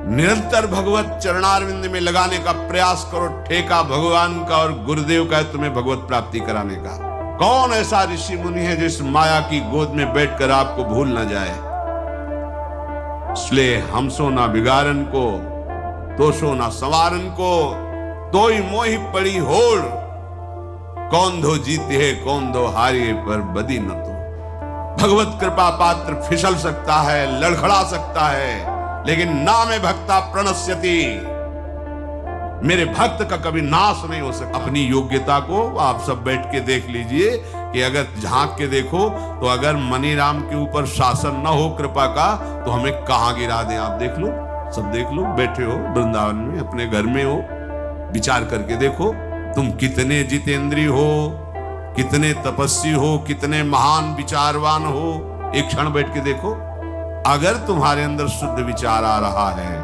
निरंतर भगवत चरणारविंद में लगाने का प्रयास करो। ठेका भगवान का और गुरुदेव का है तुम्हें भगवत प्राप्ति कराने का। कौन ऐसा ऋषि मुनि है जिस माया की गोद में बैठकर आपको भूल न जाए। इसलिए हमसो ना बिगाड़न को, तोषो ना संवारन को, तोई मोहि पड़ी होड़। कौन दो जीते है कौन दो हारिए, पर बदी न तो। भगवत कृपा पात्र फिसल सकता है, लड़खड़ा सकता है, लेकिन नाम भक्ता प्रणश्यति। मेरे भक्त का कभी नाश नहीं हो सकता। अपनी योग्यता को आप सब बैठ के देख लीजिए कि अगर झांक के देखो तो अगर मनीराम के ऊपर शासन न हो कृपा का तो हमें कहां गिरा दें। आप देख लो, सब देख लो, बैठे हो वृंदावन में, अपने घर में हो, विचार करके देखो तुम कितने जितेंद्रिय हो, कितने तपस्वी हो, कितने महान विचारवान हो। एक क्षण बैठ के देखो, अगर तुम्हारे अंदर शुद्ध विचार आ रहा है,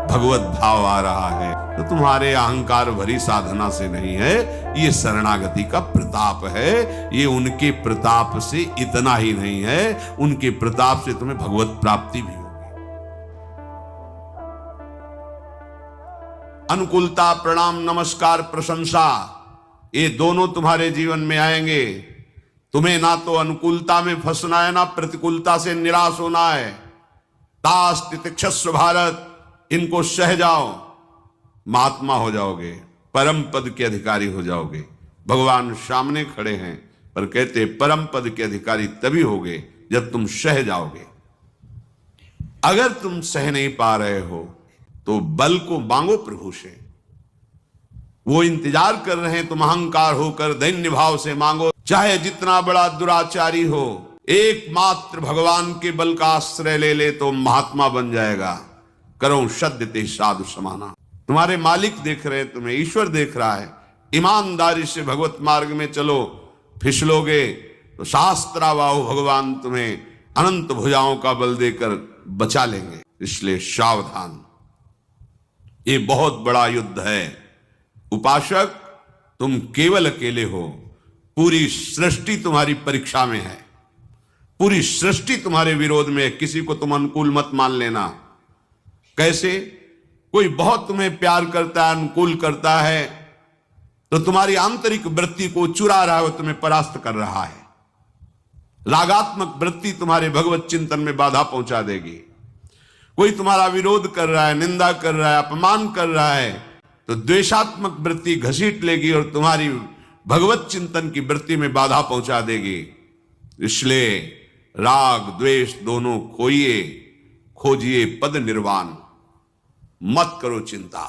भगवत भाव आ रहा है, तो तुम्हारे अहंकार भरी साधना से नहीं है, ये शरणागति का प्रताप है। ये उनके प्रताप से इतना ही नहीं है, उनके प्रताप से तुम्हें भगवत प्राप्ति भी होगी। अनुकूलता, प्रणाम, नमस्कार, प्रशंसा, ये दोनों तुम्हारे जीवन में आएंगे। तुम्हें ना तो अनुकूलता में फंसना है, ना प्रतिकूलता से निराश होना है। दास तितिक्षस्व भारत, इनको सह जाओ, महात्मा हो जाओगे, परम पद के अधिकारी हो जाओगे। भगवान सामने खड़े हैं, पर कहते परम पद के अधिकारी तभी होगे जब तुम सह जाओगे। अगर तुम सह नहीं पा रहे हो तो बल को मांगो प्रभु से। वो इंतजार कर रहे हैं, तुम अहंकार होकर दैन्य भाव से मांगो। चाहे जितना बड़ा दुराचारी हो, एकमात्र भगवान के बल का आश्रय ले ले तो महात्मा बन जाएगा। करो सद्यते साधु समाना। तुम्हारे मालिक देख रहे हैं, तुम्हें ईश्वर देख रहा है। ईमानदारी से भगवत मार्ग में चलो, फिसलोगे तो शास्त्रावाहु भगवान तुम्हें अनंत भुजाओं का बल देकर बचा लेंगे। इसलिए सावधान, ये बहुत बड़ा युद्ध है। उपासक, तुम केवल अकेले हो, पूरी सृष्टि तुम्हारी परीक्षा में है, पूरी सृष्टि तुम्हारे विरोध में है। किसी को तुम अनुकूल मत मान लेना। कैसे? कोई बहुत तुम्हें प्यार करता है, अनुकूल करता है, तो तुम्हारी आंतरिक वृत्ति को चुरा रहा है, वो तुम्हें परास्त कर रहा है। रागात्मक वृत्ति तुम्हारे भगवत चिंतन में बाधा पहुंचा देगी। कोई तुम्हारा विरोध कर रहा है, निंदा कर रहा है, अपमान कर रहा है, तो द्वेषात्मक वृत्ति घसीट लेगी और तुम्हारी भगवत चिंतन की वृत्ति में बाधा पहुंचा देगी। इसलिए राग द्वेष दोनों खोइए, खोजिए पद निर्वाण, मत करो चिंता।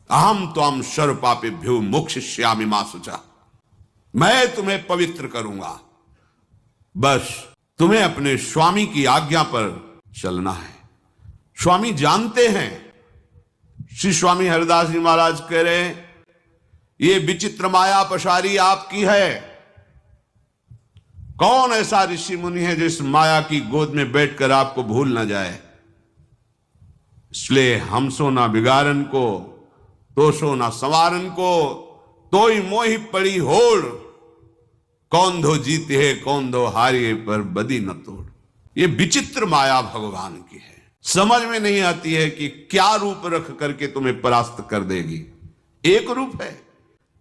अहम त्वं सर्व पापेभ्यो मोक्षयिष्यामि मा शुचा। मैं तुम्हें पवित्र करूंगा, बस तुम्हें अपने स्वामी की आज्ञा पर चलना है। स्वामी जानते हैं। श्री स्वामी हरिदास जी महाराज कह रहे हैं, ये विचित्र माया पसारी आपकी है। कौन ऐसा ऋषि मुनि है जिस माया की गोद में बैठकर आपको भूल ना जाए। इसलिए हमसो ना बिगाड़न को, तोषो ना संवारन को, तोई मोहि पड़ी होड़। कौन दो जीते है कौन दो हारिए, पर बदी न तोड़। ये विचित्र माया भगवान की है। समझ में नहीं आती है कि क्या रूप रख करके तुम्हें परास्त कर देगी। एक रूप है,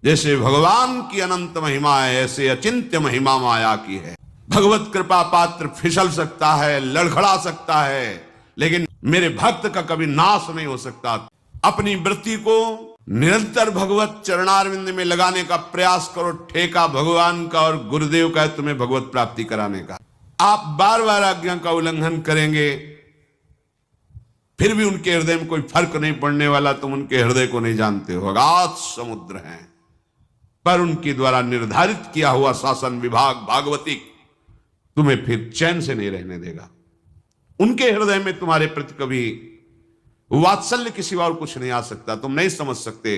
जैसे भगवान की अनंत महिमा है, ऐसे अचिंत्य महिमा माया की है। भगवत कृपा पात्र फिसल सकता है, लड़खड़ा सकता है, लेकिन मेरे भक्त का कभी नाश नहीं हो सकता। अपनी वृत्ति को निरंतर भगवत चरणारविंद में लगाने का प्रयास करो। ठेका भगवान का और गुरुदेव का है तुम्हें भगवत प्राप्ति कराने का। आप बार बार आज्ञा का उल्लंघन करेंगे, फिर भी उनके हृदय में कोई फर्क नहीं पड़ने वाला। तुम उनके हृदय को नहीं जानते हो, अगाध समुद्र हैं। पर उनके द्वारा निर्धारित किया हुआ शासन विभाग भागवतिक तुम्हें फिर चैन से नहीं रहने देगा। उनके हृदय में तुम्हारे प्रति कभी वात्सल्य के सिवा और कुछ नहीं आ सकता। तुम नहीं समझ सकते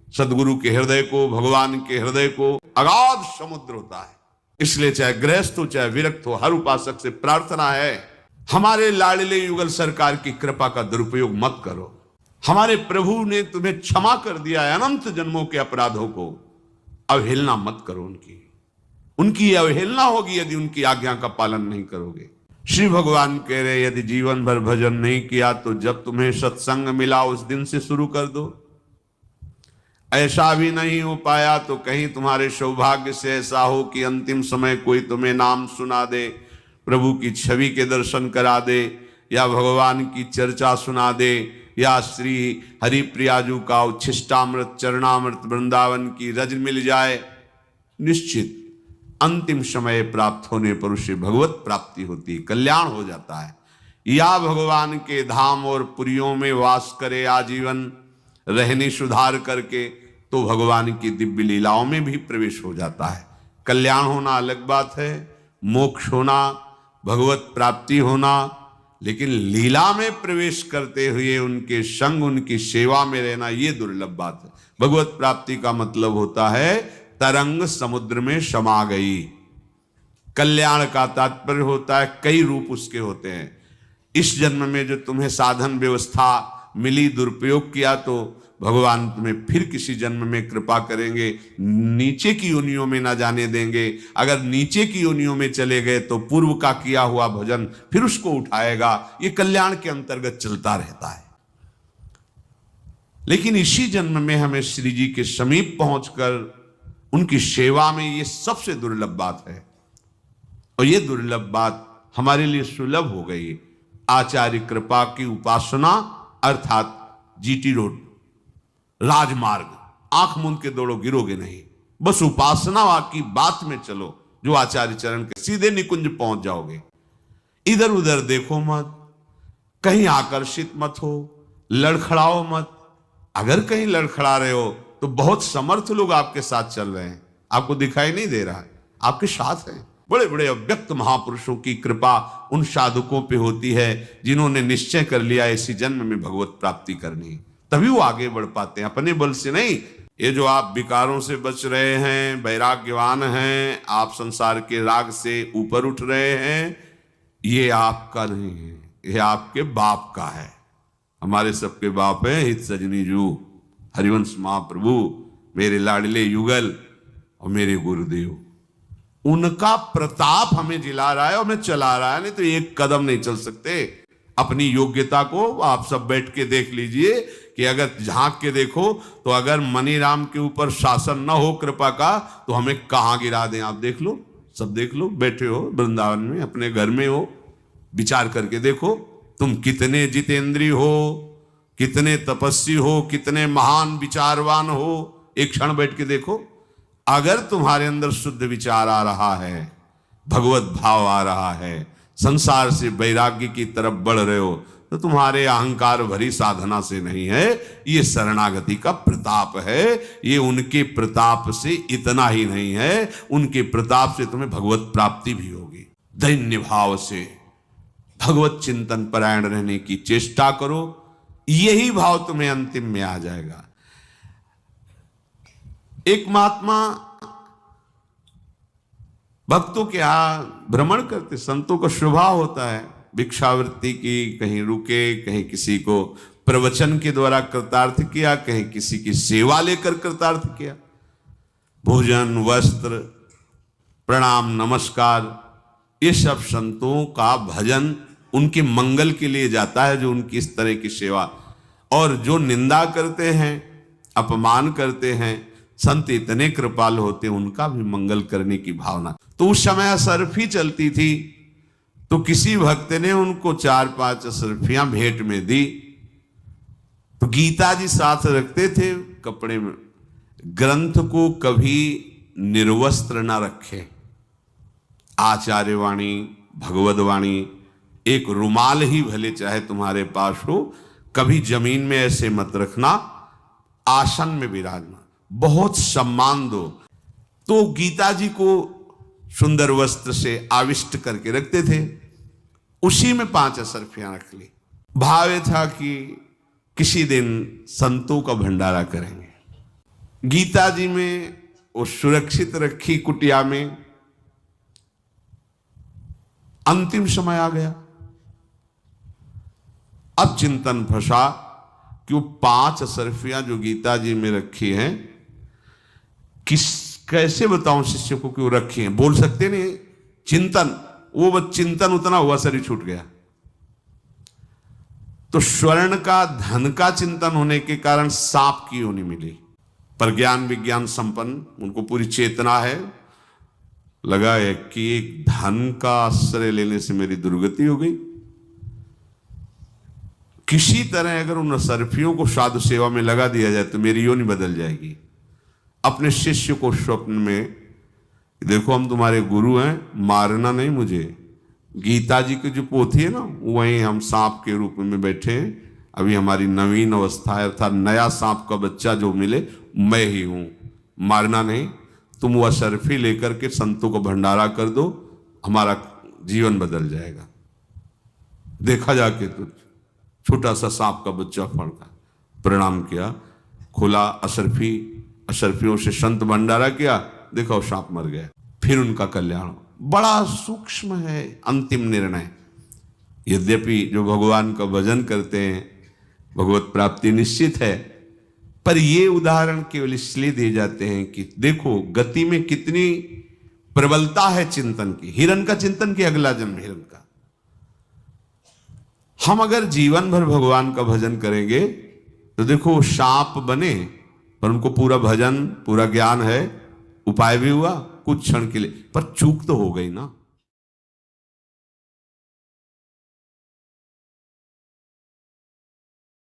सदगुरु के हृदय को, भगवान के हृदय को। अगाध समुद्र होता है। इसलिए चाहे गृहस्थ हो चाहे विरक्त हो, हर उपासक से प्रार्थना है, हमारे लाडले युगल सरकार की कृपा का दुरुपयोग मत करो। हमारे प्रभु ने तुम्हें क्षमा कर दिया है अनंत जन्मों के अपराधों को, अवहेलना मत करो। उनकी अवहेलना होगी यदि उनकी आज्ञा का पालन नहीं करोगे। श्री भगवान कह रहे यदि जीवन भर भजन नहीं किया तो जब तुम्हें सत्संग मिला उस दिन से शुरू कर दो। ऐसा भी नहीं हो पाया तो कहीं तुम्हारे सौभाग्य से ऐसा हो कि अंतिम समय कोई तुम्हें नाम सुना दे, प्रभु की छवि के दर्शन करा दे, या भगवान की चर्चा सुना दे, या श्री हरिप्रियाजू का उच्छिष्टामृत चरणामृत वृंदावन की रज मिल जाए। निश्चित अंतिम समय प्राप्त होने पर उसे भगवत प्राप्ति होती है, कल्याण हो जाता है। या भगवान के धाम और पुरियों में वास करे आजीवन, रहने सुधार करके, तो भगवान की दिव्य लीलाओं में भी प्रवेश हो जाता है। कल्याण होना अलग बात है, मोक्ष होना, भगवत प्राप्ति होना, लेकिन लीला में प्रवेश करते हुए उनके संग उनकी सेवा में रहना ये दुर्लभ बात है। भगवत प्राप्ति का मतलब होता है तरंग समुद्र में समा गई। कल्याण का तात्पर्य होता है कई रूप उसके होते हैं। इस जन्म में जो तुम्हें साधन व्यवस्था मिली दुरुपयोग किया तो भगवान तुम्हें फिर किसी जन्म में कृपा करेंगे, नीचे की योनियों में ना जाने देंगे। अगर नीचे की योनियों में चले गए तो पूर्व का किया हुआ भजन फिर उसको उठाएगा। ये कल्याण के अंतर्गत चलता रहता है। लेकिन इसी जन्म में हमें श्री जी के समीप पहुंचकर उनकी सेवा में ये सबसे दुर्लभ बात है, और ये दुर्लभ बात हमारे लिए सुलभ हो गई। आचार्य कृपा की उपासना अर्थात जीटी रोड राजमार्ग, आंख मूंद के दौड़ो गिरोगे नहीं, बस उपासना की बात में चलो जो आचार्य चरण के, सीधे निकुंज पहुंच जाओगे। इधर उधर देखो मत, कहीं आकर्षित मत हो, लड़खड़ाओ मत। अगर कहीं लड़खड़ा रहे हो तो बहुत समर्थ लोग आपके साथ चल रहे हैं, आपको दिखाई नहीं दे रहा है, आपके साथ हैं। बड़े बड़े अव्यक्त महापुरुषों की कृपा उन साधकों पे होती है जिन्होंने निश्चय कर लिया इसी जन्म में भगवत प्राप्ति करनी, तभी वो आगे बढ़ पाते हैं, अपने बल से नहीं। ये जो आप विकारों से बच रहे हैं, वैराग्यवान हैं, आप संसार के राग से ऊपर उठ रहे हैं, ये आपका नहीं है, ये आपके बाप का है। हमारे सबके बाप है हित सजनी जू, हरिवंश महाप्रभु, मेरे लाडले युगल और मेरे गुरुदेव। उनका प्रताप हमें जिला रहा है और हमें चला रहा है, नहीं तो एक कदम नहीं चल सकते। अपनी योग्यता को आप सब बैठ के देख लीजिए कि अगर झांक के देखो तो अगर मनीराम के ऊपर शासन न हो कृपा का तो हमें कहां गिरा दें। आप देख लो, सब देख लो, बैठे हो वृंदावन में, अपने घर में हो, विचार करके देखो तुम कितने जितेंद्रीय हो, कितने तपस्वी हो, कितने महान विचारवान हो। एक क्षण बैठ के देखो, अगर तुम्हारे अंदर शुद्ध विचार आ रहा है, भगवत भाव आ रहा है, संसार से वैराग्य की तरफ बढ़ रहे हो, तो तुम्हारे अहंकार भरी साधना से नहीं है, ये शरणागति का प्रताप है। ये उनके प्रताप से इतना ही नहीं है, उनके प्रताप से तुम्हें भगवत प्राप्ति भी होगी। दैन्य भाव से भगवत चिंतन परायण रहने की चेष्टा करो, यही भाव तुम्हें अंतिम में आ जाएगा। एक महात्मा भक्तों के यहाँ भ्रमण करते, संतों का स्वभाव होता है भिक्षावृत्ति की, कहीं रुके, कहीं किसी को प्रवचन के द्वारा कृतार्थ किया, कहीं किसी की सेवा लेकर कृतार्थ किया। भोजन, वस्त्र, प्रणाम, नमस्कार, ये सब संतों का भजन उनके मंगल के लिए जाता है, जो उनकी इस तरह की सेवा। और जो निंदा करते हैं, अपमान करते हैं, संत इतने कृपाल होते हैं, उनका भी मंगल करने की भावना। तो उस समय असरफी चलती थी, तो किसी भक्त ने उनको 4-5 असरफियां भेंट में दी। तो गीता जी साथ रखते थे कपड़े में, ग्रंथ को कभी निर्वस्त्र ना रखे। आचार्यवाणी, भगवदवाणी, एक रुमाल ही भले चाहे तुम्हारे पास हो, कभी जमीन में ऐसे मत रखना, आसन में विराजना, बहुत सम्मान दो। तो गीता जी को सुंदर वस्त्र से आविष्ट करके रखते थे, उसी में 5 असरफियां रख ली। भाव ये था कि किसी दिन संतों का भंडारा करेंगे। गीता जी में वो सुरक्षित रखी कुटिया में। अंतिम समय आ गया, अब चिंतन फंसा कि वो 5 असरफियां जो गीता जी में रखी हैं, कैसे बताऊं शिष्य को कि वो रखी हैं। बोल सकते नहीं, चिंतन वो बस चिंतन उतना हुआ, शरीर छूट गया। तो स्वर्ण का, धन का चिंतन होने के कारण सांप की योनि मिली। पर ज्ञान विज्ञान संपन्न, उनको पूरी चेतना है, लगा है कि एक धन का आश्रय लेने से मेरी दुर्गति हो गई। किसी तरह अगर उन सर्फियों को साधु सेवा में लगा दिया जाए तो मेरी योनि बदल जाएगी। अपने शिष्य को स्वप्न में, देखो हम तुम्हारे गुरु हैं, मारना नहीं मुझे। गीता जी की जो पोथी है ना, वहीं हम सांप के रूप में बैठे हैं। अभी हमारी नवीन अवस्था है, अर्थात नया सांप का बच्चा जो मिले मैं ही हूं। मारना नहीं, तुम वह सर्फी लेकर के संतों को भंडारा कर दो, हमारा जीवन बदल जाएगा। देखा जाके तो छोटा सा सांप का बच्चा फड़का, प्रणाम किया, खुला अशरफियों से संत भंडारा किया, देखो सांप मर गया। फिर उनका कल्याण। बड़ा सूक्ष्म है अंतिम निर्णय। यद्यपि जो भगवान का भजन करते हैं भगवत प्राप्ति निश्चित है, पर ये उदाहरण केवल इसलिए दिए जाते हैं कि देखो गति में कितनी प्रबलता है चिंतन की। हिरण का चिंतन की, अगला जन्म हिरण का। हम अगर जीवन भर भगवान का भजन करेंगे तो देखो सांप बने, पर उनको पूरा भजन, पूरा ज्ञान है, उपाय भी हुआ कुछ क्षण के लिए, पर चूक तो हो गई ना।